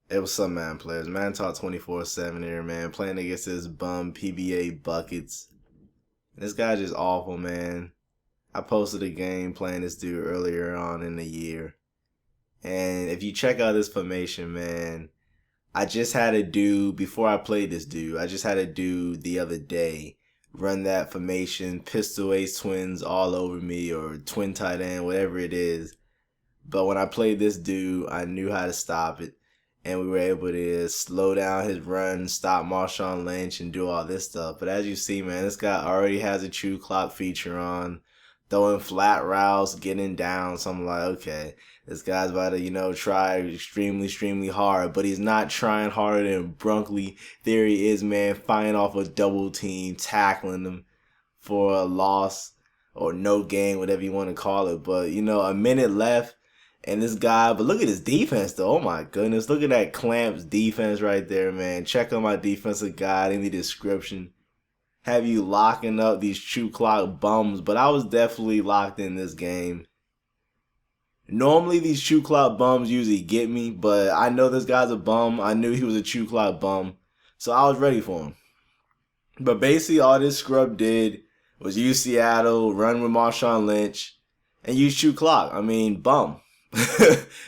It was some man players. Man talk 24/7 here, man. Playing against this bum PBA buckets. This guy's just awful, man. I posted a game playing this dude earlier on in the year. And if you check out this formation, man, I just had a dude, before I played this dude, I just had a dude the other day run that formation, pistol ace twins all over me, or twin tight end, whatever it is. But when I played this dude, I knew how to stop it. And we were able to slow down his run, stop Marshawn Lynch, and do all this stuff. But as you see, man, this guy already has a true clock feature on, throwing flat routes, getting down. So I'm like, okay, this guy's about to, try extremely hard. But he's not trying harder than Brunkley. There he is, man, fighting off a double team, tackling him for a loss or no gain, whatever you want to call it. But, a minute left. And this guy, but look at his defense though. Oh my goodness. Look at that Clamps defense right there, man. Check out my defensive guide in the description. Have you locking up these true clock bums, but I was definitely locked in this game. Normally these true clock bums usually get me, but I know this guy's a bum. I knew he was a true clock bum. So I was ready for him. But basically all this scrub did was use Seattle, run with Marshawn Lynch, and use true clock. I mean, bum.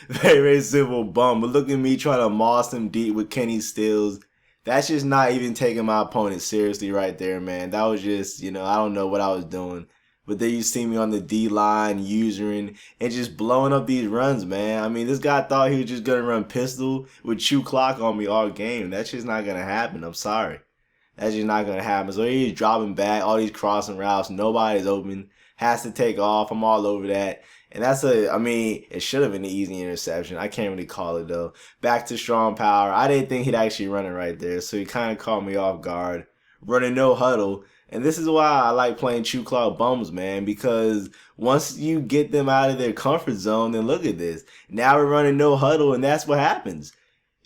Very simple bum. But look at me trying to moss him deep with Kenny Stills. That's just not even taking my opponent seriously right there, man. That was just, I don't know what I was doing. But there you see me on the D-line, using, and just blowing up these runs, man. I mean, this guy thought he was just going to run pistol with true clock on me all game. That's just not going to happen. I'm sorry. That's just not going to happen. So he's dropping back, all these crossing routes. Nobody's open. Has to take off. I'm all over that. And it should have been an easy interception. I can't really call it, though. Back to strong power. I didn't think he'd actually run it right there, so he kind of caught me off guard. Running no huddle. And this is why I like playing true clock bums, man, because once you get them out of their comfort zone, then look at this. Now we're running no huddle, and that's what happens.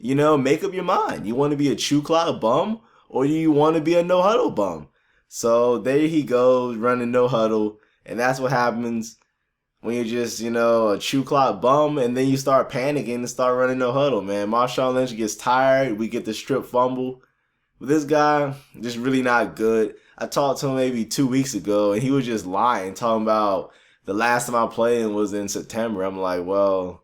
Make up your mind. You want to be a true clock bum, or do you want to be a no huddle bum? So there he goes, running no huddle, and that's what happens when you're just, a true clock bum, and then you start panicking and start running no huddle, man. Marshawn Lynch gets tired. We get the strip fumble. But this guy, just really not good. I talked to him maybe 2 weeks ago, and he was just lying, talking about the last time I played him was in September. I'm like, well,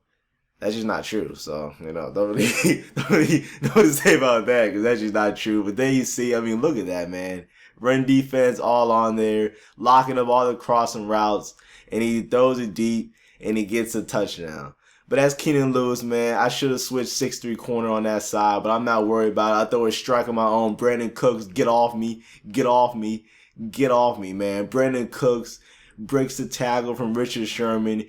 that's just not true. So, don't really, don't really know what to say about that, because that's just not true. But then you see, look at that, man. Run defense all on there, locking up all the crossing routes, and he throws it deep, and he gets a touchdown. But that's Keenan Lewis, man. I should have switched 6'3" corner on that side, but I'm not worried about it. I throw a strike on my own. Brandon Cooks, get off me, get off me, get off me, man. Brandon Cooks breaks the tackle from Richard Sherman,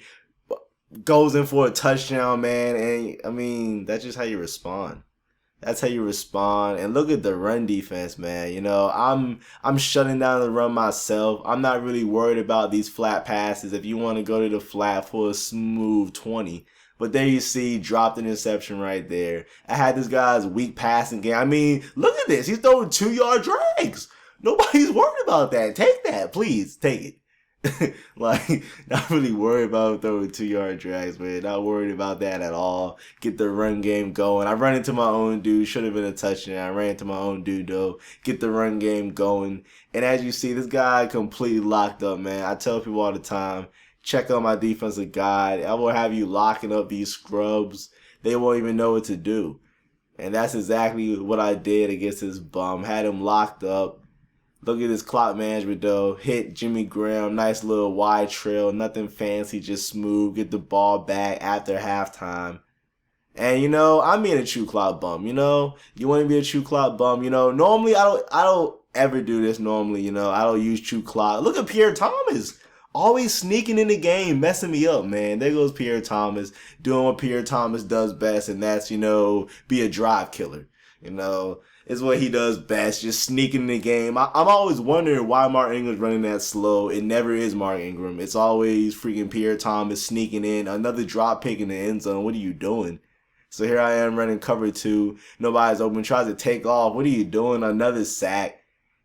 goes in for a touchdown, man. And, that's just how you respond. That's how you respond. And look at the run defense, man. I'm shutting down the run myself. I'm not really worried about these flat passes. If you want to go to the flat for a smooth 20. But there you see, dropped an interception right there. I had this guy's weak passing game. Look at this. He's throwing 2-yard drags. Nobody's worried about that. Take that, please. Take it. Not really worried about throwing 2-yard drags, man. Not worried about that at all. Get the run game going. I run into my own dude. Should have been a touchdown. I ran into my own dude, though. Get the run game going. And as you see, this guy completely locked up, man. I tell people all the time, check out my defensive guide. I will have you locking up these scrubs. They won't even know what to do. And that's exactly what I did against this bum. Had him locked up. Look at this clock management, though. Hit Jimmy Graham. Nice little wide trail. Nothing fancy, just smooth. Get the ball back after halftime. And, I'm being a true clock bum, You want to be a true clock bum, Normally, I don't ever do this normally, I don't use true clock. Look at Pierre Thomas. Always sneaking in the game, messing me up, man. There goes Pierre Thomas, doing what Pierre Thomas does best, and that's, be a drive killer. Is what he does best, just sneaking in the game. I'm always wondering why Mark Ingram's running that slow. It never is Mark Ingram. It's always freaking Pierre Thomas sneaking in. Another drop pick in the end zone. What are you doing? So here I am running cover 2. Nobody's open. Tries to take off. What are you doing? Another sack.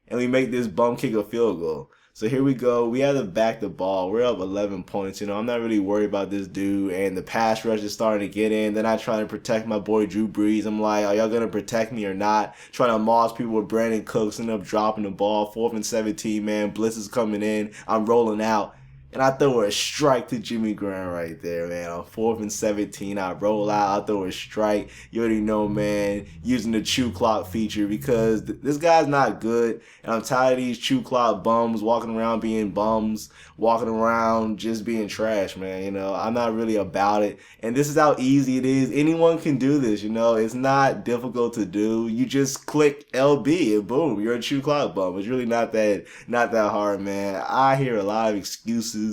And we make this bum kick a field goal. So here we go. We have to back the ball. We're up 11 points. You know, I'm not really worried about this dude. And the pass rush is starting to get in. Then I try to protect my boy Drew Brees. I'm like, are y'all going to protect me or not? Trying to moss people with Brandon Cooks. End up dropping the ball. 4th and 17, man. Blitz is coming in. I'm rolling out. And I throw a strike to Jimmy Graham right there, man. On 4th and 17, I roll out, I throw a strike. You already know, man, using the chew clock feature because this guy's not good. And I'm tired of these chew clock bums walking around being bums, walking around just being trash, man. You know, I'm not really about it. And this is how easy it is. Anyone can do this, you know. It's not difficult to do. You just click LB and boom, you're a chew clock bum. It's really not that hard, man. I hear a lot of excuses.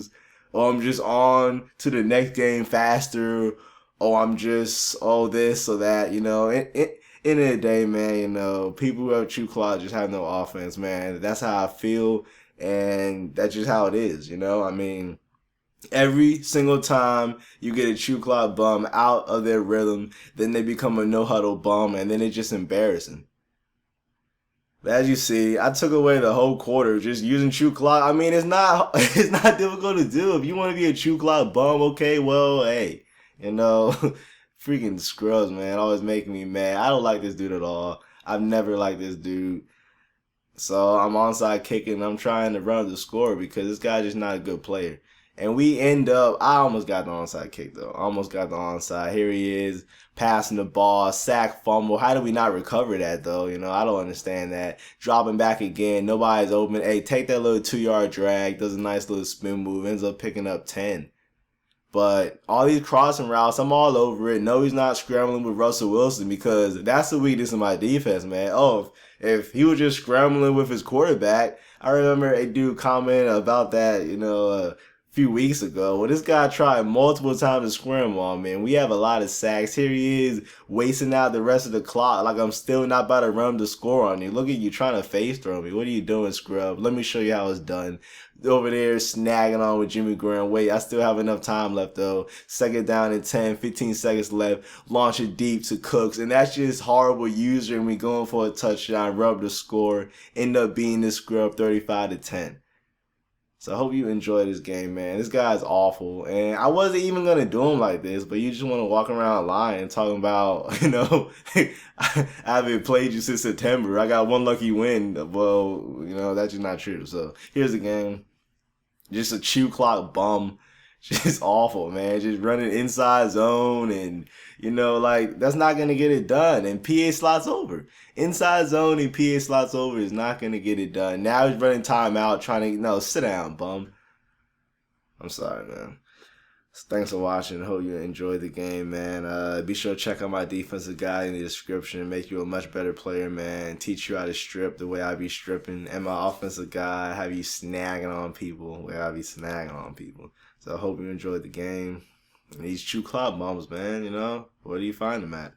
Oh, I'm just on to the next game faster. Oh, I'm just, oh, this or that, you know. End of the day, man, you know, people who have true clock just have no offense, man. That's how I feel, and that's just how it is, you know. I mean, every single time you get a true clock bum out of their rhythm, then they become a no-huddle bum, and then it's just embarrassing. But as you see, I took away the whole quarter just using true clock. I mean, it's not it's not difficult to do. If you want to be a true clock bum, okay, well, hey, you know, freaking scrubs, man, always making me mad. I don't like this dude at all. I've never liked this dude. So I'm onside kicking. I'm trying to run the score because this guy's just not a good player. And we end up, I almost got the onside kick though. I almost got the onside. Here he is, passing the ball, sack, fumble. How do we not recover that though? You know, I don't understand that. Dropping back again, nobody's open. Hey, take that little 2-yard drag, does a nice little spin move, ends up picking up 10. But all these crossing routes, I'm all over it. No, he's not scrambling with Russell Wilson because that's the weakness of my defense, man. Oh, if he was just scrambling with his quarterback, I remember a dude comment about that, you know, a few weeks ago. Well, this guy tried multiple times to scramble on me, and we have a lot of sacks. Here he is wasting out the rest of the clock like I'm still not about to run the score on you. Look at you trying to face throw me. What are you doing, scrub? Let me show you how it's done. Over there snagging on with Jimmy Graham. Wait, I still have enough time left though. 2nd down and 10, 15 seconds left. Launch it deep to Cooks. And that's just horrible user. And we going for a touchdown. Rub the score. End up being this scrub 35-10. So I hope you enjoy this game, man. This guy's awful. And I wasn't even going to do him like this, but you just want to walk around lying, talking about, you know, I haven't played you since September. I got one lucky win. Well, you know, that's just not true. So here's the game. Just a chew clock bum. Just awful, man. Just running inside zone and, you know, like, that's not going to get it done. And PA slots over. Inside zone and PA slots over is not going to get it done. Now he's running timeout trying to, no, sit down, bum. I'm sorry, man. So thanks for watching. Hope you enjoyed the game, man. Be sure to check out my defensive guide in the description. Make you a much better player, man. Teach you how to strip the way I be stripping. And my offensive guide, have you snagging on people the way I be snagging on people. So I hope you enjoyed the game. And these true cloud bombs, man, you know, where do you find them at?